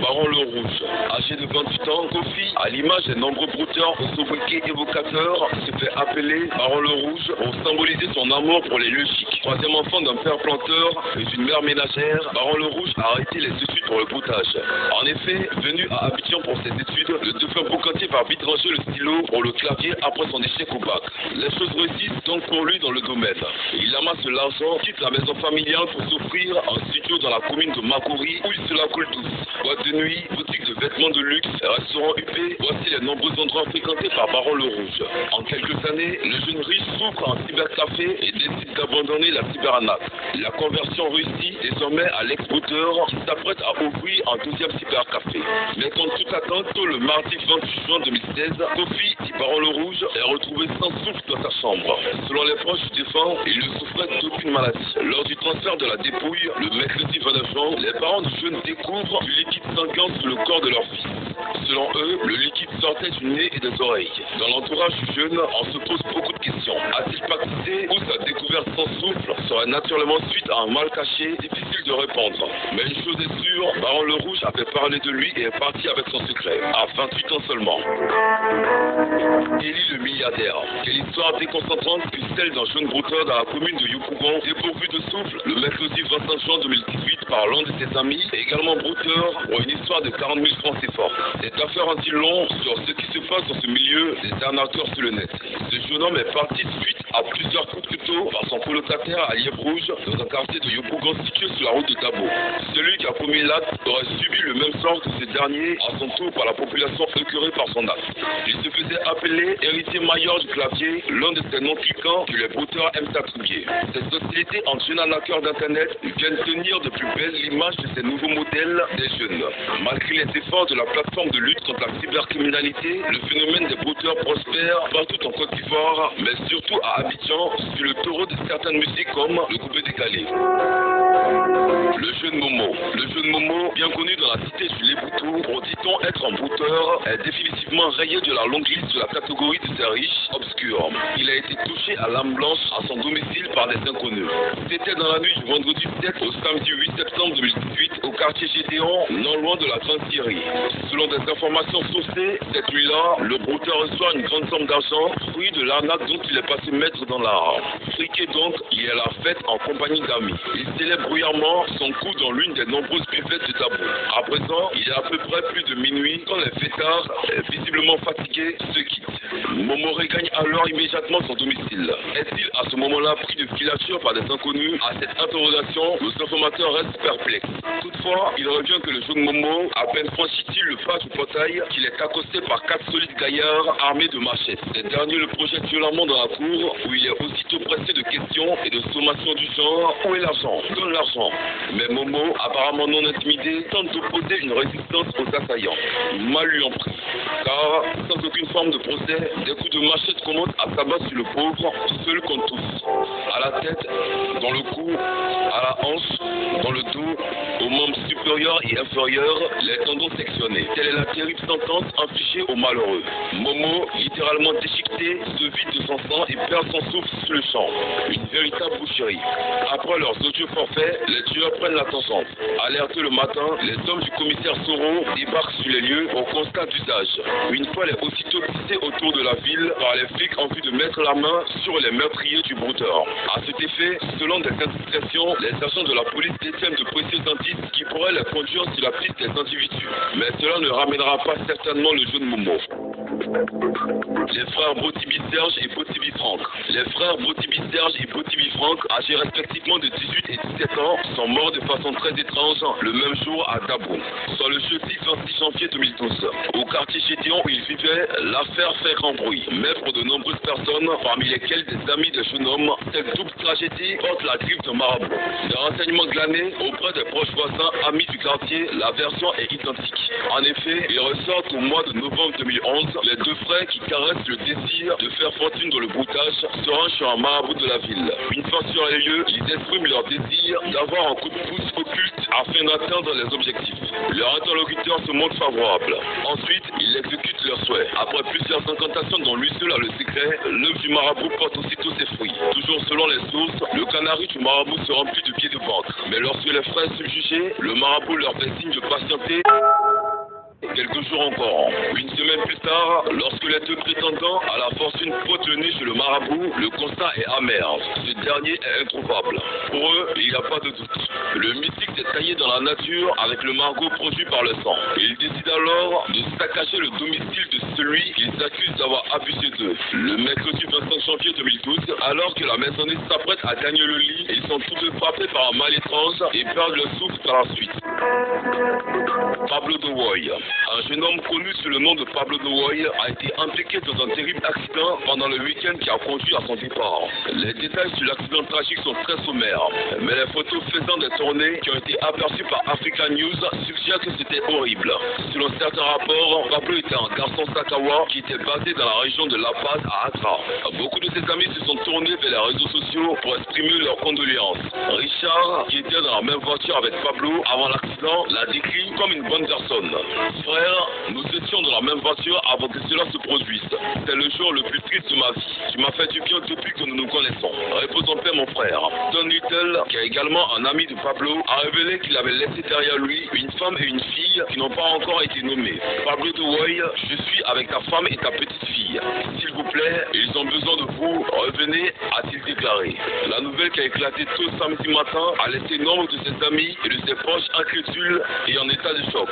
Baron le Rouge. Âgé de 28 ans, Kofi, à l'image des nombreux brouteurs au sobriquet évocateurs, se fait appeler Baron le Rouge pour symboliser son amour pour les lieux chics. Troisième enfant d'un père planteur et d'une mère ménagère, Baron le Rouge a arrêté les études pour le broutage. En effet, venu à Abidjan pour ses études, le défunt boucantier va vite ranger le stylo pour le clavier après son échec au bac. Les choses réussissent donc pour lui dans le domaine. Il amasse l'argent, quitte la maison familiale pour s'offrir un studio dans la commune de Makori où il se la coule douce. Boîte de nuit, boutique de vêtements de luxe, restaurant UP, voici les nombreux endroits fréquentés par Baron le Rouge. En quelques années, le jeune riche s'ouvre en cybercafé et décide d'abandonner la cyberarnaque. La conversion réussit désormais à l'ex-brouteur qui s'apprête à ouvrir un deuxième cybercafé. Mais contre toute attente, le mardi 28 juin 2016, Kofi, dit Baron le Rouge, est retrouvé sans souffle dans sa chambre. Selon les proches du défunt, il ne souffrait d'aucune maladie. Lors du transfert de la dépouille, le mercredi 29 juin, les parents du jeune découvrent du liquide sanguin sur le corps de leur fils. Selon eux, le liquide sortait du nez et des oreilles. Dans l'entourage du jeune, on se pose beaucoup de questions. A-t-il pactisé ou sa découverte sans souffle serait naturellement suite à un mal caché, difficile de répondre. Mais une chose est sûre, Baron le Rouge avait parlé de lui et est parti avec son secret, à 28 ans seulement. Eli le milliardaire. Quelle histoire déconcentrante que celle d'un jeune brouteur dans la commune de Yopougon, dépourvu de souffle le mercredi 25 juin 2018 par l'un de ses amis, et également brouteur pour une histoire de 40 000 francs CFA. Cette affaire en dit long sur ce qui se passe dans ce milieu des arnaqueurs sur le net. Ce jeune homme est parti suite à plusieurs coups de couteau par son colocataire à Lièvre Rouge dans un quartier de Yopougon situé sur la route de Dabo. Celui qui a commis l'acte aurait subi le même sort que ce dernier à son tour par la population écœurée par son acte. Il se faisait appeler héritier major du clavier, l'un de ces noms piquants que les brouteurs aiment s'attribuer. Cette hostilité entre jeunes arnaqueurs d'internet viennent tenir de plus belle l'image de ces nouveaux modèles des jeunes. Malgré les efforts de la plateforme de lutte contre la cybercriminalité, le phénomène des brouteurs prospère partout en Côte d'Ivoire, mais surtout à Abidjan, sur le taureau de certaines musiques comme le coupé décalé. Le jeune Momo. Le jeune Momo, bien connu dans la cité du Léboutou, pour dit-on être un brouteur, est définitivement rayé de la longue liste de la catégorie de ces riches obscurs. Il a été touché à l'âme blanche à son domicile par des inconnus. C'était dans la nuit du vendredi 7 au samedi 8 septembre 2018 au quartier Gédéon, non loin de la Grande Syrie. Selon des informations sourcées, cette nuit-là, le brouteur reçoit une grande somme d'argent, fruit de l'arnaque dont il est passé maître dans l'art. Friqué donc, il est à la fête en compagnie d'amis. Il célèbre bruyamment son coup dans l'une des nombreuses buvettes de Dabo. À présent, il est à peu près plus de minuit quand les fêtards, visiblement fatigués, se quittent. Momo regagne alors immédiatement son domicile. Est-il à ce moment-là pris de filature par des inconnus? À cette interrogation, nos informateurs restent perplexes. Toutefois, il revient que le jeune Momo, à peine franchit-il le pas du portail, qu'il est accosté par 4 solides gaillards armés de machettes. Ces derniers le projettent violemment dans la cour, où il est aussitôt pressé de questions et de sommations du genre: où est l'argent? Donne l'argent. Mais Momo, apparemment non intimidé, tente d'opposer une résistance aux assaillants. Mal lui en prie, car sans aucune forme de procès, des coups de machette commencent à s'abattre sur le pauvre, seul contre tous. À la tête, dans le cou, à la hanche, dans le dos, aux membres supérieurs et inférieurs, les tendons sectionnés. Telle est la terrible sentence infligée aux malheureux. Momo, littéralement déchiqueté, se vide de son sang et perd son souffle sur le champ. Une véritable boucherie. Après leurs odieux forfaits, les tueurs prennent la tangente. Alertés le matin, les hommes du commissaire Soro débarquent sur les lieux au constat d'usage. Une foule est aussitôt tissée autour de la ville par les flics en vue de mettre la main sur les meurtriers du brouteur. À cet effet, selon des indiscrétions, les agents de la police détiennent de précieux indices qui pourraient les conduire sur la piste des individus. Mais cela ne ramènera pas certainement le jeune Momo. Les frères Botibi Serge et Botibi Franck. Les frères Botibi Serge et Botibi Franck, âgés respectivement de 18 et 17 ans, sont morts de façon très étrange le même jour à Dabo, soit le jeudi 26 janvier 2012. Au quartier Gédéon où ils vivaient, l'affaire fait grand bruit. Mais pour de nombreuses personnes, parmi lesquelles des amis des jeunes hommes, cette double tragédie porte la griffe de marabout. Des renseignements glanés auprès des proches voisins, amis du quartier, la version est identique. En effet, il ressort qu'au mois de novembre 2011, Les deux frères qui caressent le désir de faire fortune dans le broutage se rangent sur un marabout de la ville. Une fois sur les lieux, ils expriment leur désir d'avoir un coup de pouce occulte afin d'atteindre les objectifs. Leur interlocuteur se montre favorable. Ensuite, ils exécutent leurs souhaits. Après plusieurs incantations dont lui seul a le secret, l'œuvre du marabout porte aussitôt ses fruits. Toujours selon les sources, le canari du marabout se remplit de pieds de ventre. Mais lorsque les frères subjugés, le marabout leur fait signe de patienter quelques jours encore. Une semaine plus tard, lorsque les deux prétendants à la fortune pointent le nez chez le marabout, le constat est amer. Ce dernier est introuvable. Pour eux, il n'y a pas de doute. Le mystique s'est taillé dans la nature avec le margot produit par le sang. Il décide alors de saccager le domicile de celui qu'ils accusent d'avoir abusé d'eux. Le mercredi 25 janvier 2012, alors que la maisonnée s'apprête à gagner le lit, ils sont tous deux frappés par un mal étrange et perdent le souffle par la suite. Pablo de Woy. Un jeune homme connu sous le nom de Pablo de Woy a été impliqué dans un terrible accident pendant le week-end qui a conduit à son départ. Les détails sur l'accident tragique sont très sommaires, mais les photos faisant des tournées qui ont été aperçues par Africa News suggèrent que c'était horrible. Selon certains rapports, Pablo était un garçon Sakawa qui était basé dans la région de La Paz à Accra. Beaucoup de ses amis se sont tournés vers les réseaux sociaux pour exprimer leurs condoléances. Richard, qui était dans la même voiture avec Pablo avant l'accident, l'a décrit comme une bonne personne. Frère, nous étions dans la même voiture avant que cela se produise. C'est le jour le plus triste de ma vie. Tu m'as fait du bien depuis que nous nous connaissons. Repose en paix, mon frère. Don Little, qui est également un ami de Pablo, a révélé qu'il avait laissé derrière lui une femme et une fille qui n'ont pas encore été nommées. Pablo de Woy, je suis avec ta femme et ta petite fille. S'il vous plaît, ils ont besoin de vous. Revenez, a-t-il déclaré. La nouvelle qui a éclaté tôt samedi matin a laissé nombre de ses amis et de ses proches incrédules et en état de choc.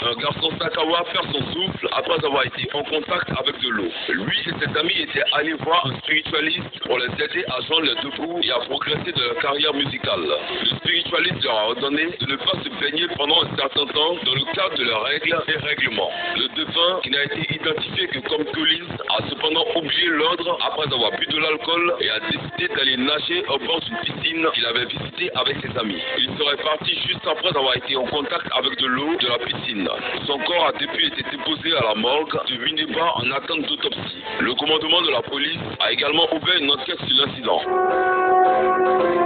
Un garçon Sakawa perd son souffle après avoir été en contact avec de l'eau. Lui et ses amis étaient allés voir un spiritualiste pour les aider à joindre les deux bouts et à progresser de leur carrière musicale. Le spiritualiste leur a ordonné de ne pas se baigner pendant un certain temps dans le cadre de leurs règles et règlements. Le défunt, qui n'a été identifié que comme Collins, a cependant oublié l'ordre après avoir bu de l'alcool et a décidé d'aller nager au bord d'une piscine qu'il avait visitée avec ses amis. Il serait parti juste après avoir été en contact avec de l'eau de la piscine. Son corps a depuis été déposé à la morgue de Winneba en attente d'autopsie. Le commandement de la police a également ouvert une enquête sur l'incident.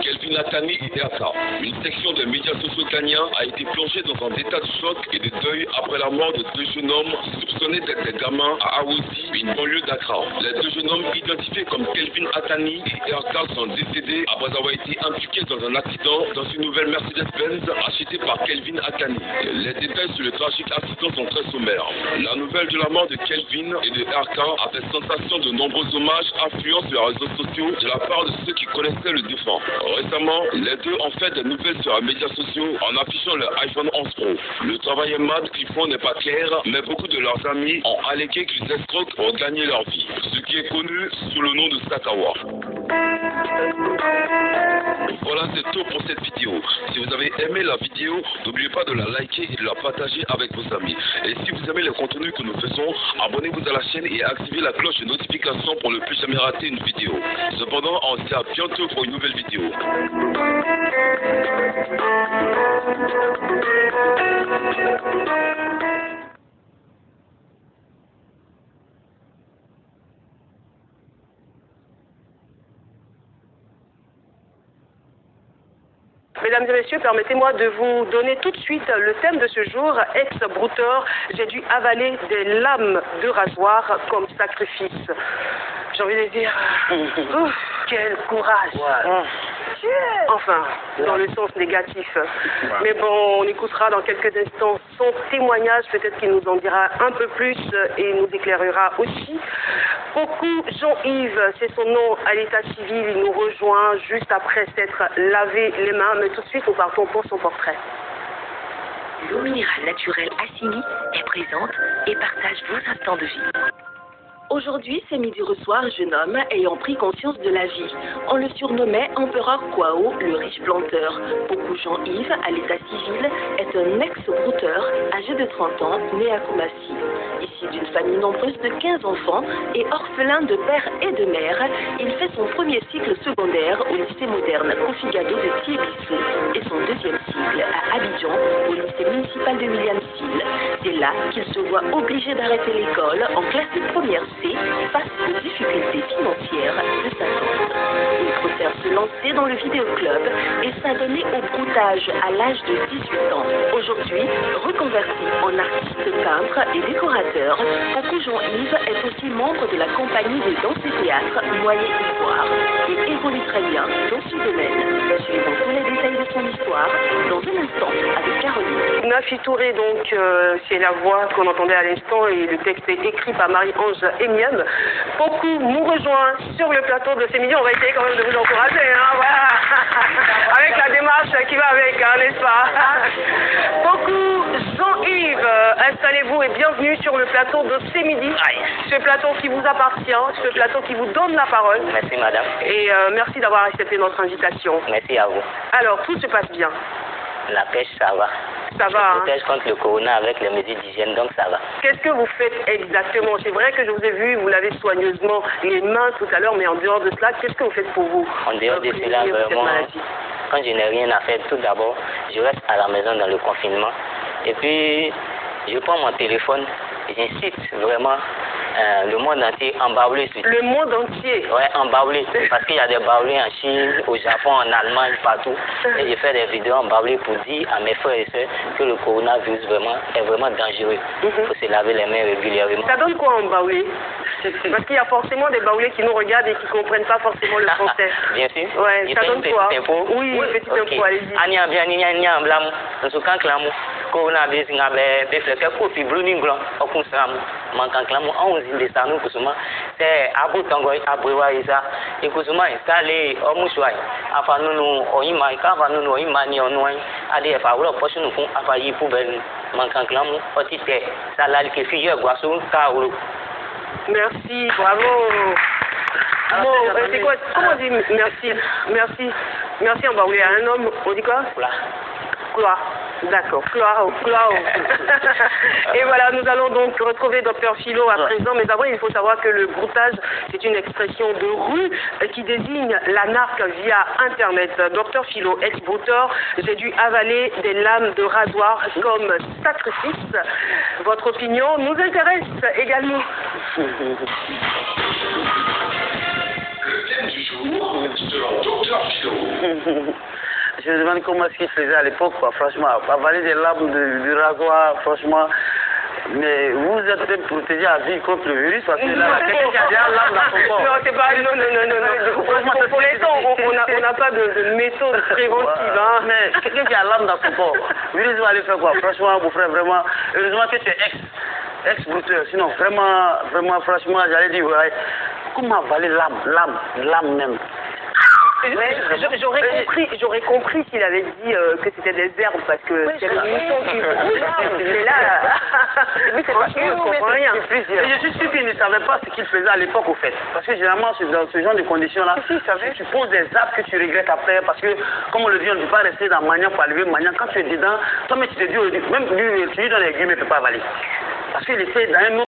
Kelvin Atani et Erka. Une section des médias sociaux kenyans a été plongée dans un état de choc et de deuil après la mort de deux jeunes hommes soupçonnés d'être des gamins à Awosi, une banlieue d'Accra. Les deux jeunes hommes identifiés comme Kelvin Atani et Erka sont décédés après avoir été impliqués dans un accident dans une nouvelle Mercedes-Benz achetée par Kelvin Atani. Les détails sur le tragique accident sont très sommaires. La nouvelle de la mort de Kelvin et de Erka a fait sensation de nombreux hommages affluents sur les réseaux sociaux de la part de ceux qui connaissaient le défunt. Récemment, les deux ont fait des nouvelles sur les médias sociaux en affichant leur iPhone 11 Pro. Le travail et mat qu'ils font n'est pas clair, mais beaucoup de leurs amis ont allégué qu'ils escroquent pour gagner leur vie, ce qui est connu sous le nom de Sakawa. Voilà, c'est tout pour cette vidéo. Si vous avez aimé la vidéo, n'oubliez pas de la liker et de la partager avec vos amis. Et si vous aimez le contenu que nous faisons, abonnez-vous à la chaîne et activez la cloche de notification pour ne plus jamais rater une vidéo. Cependant, on se dit à bientôt pour une nouvelle vidéo. Mesdames et messieurs, permettez-moi de vous donner tout de suite le thème de ce jour. Ex-brouteur, j'ai dû avaler des lames de rasoir comme sacrifice. J'ai envie de dire, ouf, quel courage. Enfin, dans le sens négatif. Mais bon, on écoutera dans quelques instants son témoignage, peut-être qu'il nous en dira un peu plus et nous éclairera aussi. Beaucoup, Jean-Yves, c'est son nom à l'état civil, il nous rejoint juste après s'être lavé les mains, mais tout de suite nous partons pour son portrait. L'eau minérale naturelle Assini est présente et partage vos instants de vie. Aujourd'hui, c'est midi reçoit un jeune homme ayant pris conscience de la vie. On le surnommait Empereur Kwao, le riche planteur. Beaucoup Jean-Yves, à l'état civil, est un ex-brouteur âgé de 30 ans, né à Koumassi. Issu d'une famille nombreuse de 15 enfants et orphelin de père et de mère, il fait son premier cycle secondaire au lycée moderne Kofi-Gado de Thiébissou et son deuxième cycle à Abidjan au lycée municipal de William Hill. C'est là qu'il se voit obligé d'arrêter l'école en classe de première C face aux difficultés financières de sa tante. Il préfère se lancer dans le vidéoclub et s'adonner au broutage à l'âge de 18 ans. Aujourd'hui, reconverti en artiste peintre et décorateur, Pokou Jean-Yves est aussi membre de la compagnie des danses et théâtres Moyen Ivoire et évolue très bien dans ce domaine. Suivons tous les détails de son histoire dans un instant avec Caroline. Nafi Touré, donc, c'est la voix qu'on entendait à l'instant et le texte est écrit par Marie-Ange Emiem. Pokou nous rejoint sur le plateau de ces millions. On va essayer quand même de vous encourager, hein, voilà. Avec la démarche qui va avec, hein, n'est-ce pas? Pokou Jean-Yves, installez-vous et bienvenue sur le plateau de C'est Midi. Ce plateau qui vous appartient, ce plateau qui vous donne la parole. Merci madame. Et merci d'avoir accepté notre invitation. Merci à vous. Alors, tout se passe bien. La pêche, ça va. Ça va, hein? Je protège contre le corona avec les mesures d'hygiène, donc ça va. Qu'est-ce que vous faites exactement? C'est vrai que je vous ai vu, vous lavez soigneusement les mains tout à l'heure, mais en dehors de cela, qu'est-ce que vous faites pour vous? En dehors de cela, vraiment, quand je n'ai rien à faire, tout d'abord, je reste à la maison dans le confinement. Et puis, je prends mon téléphone, j'incite vraiment le monde entier embablé. Le monde entier? Ouais, embablé. Parce qu'il y a des bablés en Chine, au Japon, en Allemagne, partout. Et je fais des vidéos embablées pour dire à mes frères et sœurs que le coronavirus est vraiment dangereux. Il faut se laver les mains régulièrement. Ça donne quoi embablé? Parce qu'il y a forcément des baoulés qui nous regardent et qui ne comprennent pas forcément le français. Bien sûr. Ouais, ça donne quoi? Info? Oui, une petite info, allez-y. Coronavirus ngabe befleke kofi blue glan okunsamu mankanklamu onzi de sanu kusuma te abu tango abrewa isa ikusuma installe omuswai afanunu oyima kafanunu oyima ni onwai ade fa wuro posunu fun afayi poubelle mankanklamu otite salali ke fiye gwaso kauro. Merci, bravo. Bon, c'est quoi? Comment on dit merci? Merci. Merci en baoulé à un homme, on dit quoi? Gloire. D'accord, gloire. Et voilà, nous allons donc retrouver Dr Philo à présent, mais avant il faut savoir que le broutage, c'est une expression de rue qui désigne la narque via Internet. Dr Philo, ex-brouteur, j'ai dû avaler des lames de rasoir comme sacrifice. Votre opinion nous intéresse également. Le thème du jour, selon Dr Philo. Je me demande comment est-ce qu'il faisait à l'époque, quoi, franchement, avaler des lames du rasoir, franchement. Mais vous êtes peut-être protégé à vie contre le virus, parce que là, quelqu'un qui a déjà lame dans son corps. Non, c'est pas, non. Pour l'instant, on n'a pas de méthode préventive, hein. Mais quelqu'un qui a lame dans son corps, le virus va aller faire quoi? Franchement, mon frère, vraiment, heureusement que tu es ex-brouteur, sinon, vraiment, franchement, j'allais dire, ouais, comment avaler lame même? J'aurais compris s'il avait dit que c'était des herbes parce que c'est l'émission qui mais là, lui c'est pas sûr, je comprends rien. Et je suis sûr qu'il ne savait pas ce qu'il faisait à l'époque au fait. Parce que généralement dans ce genre de conditions là, tu poses des arbres que tu regrettes après parce que comme on le dit, on ne peut pas rester dans Magnan pour arriver Magnan. Quand tu es dedans, toi-même tu te dis, même lui, tu lui donnes les guillemets, il ne peut pas avaler. Parce qu'il était dans un autre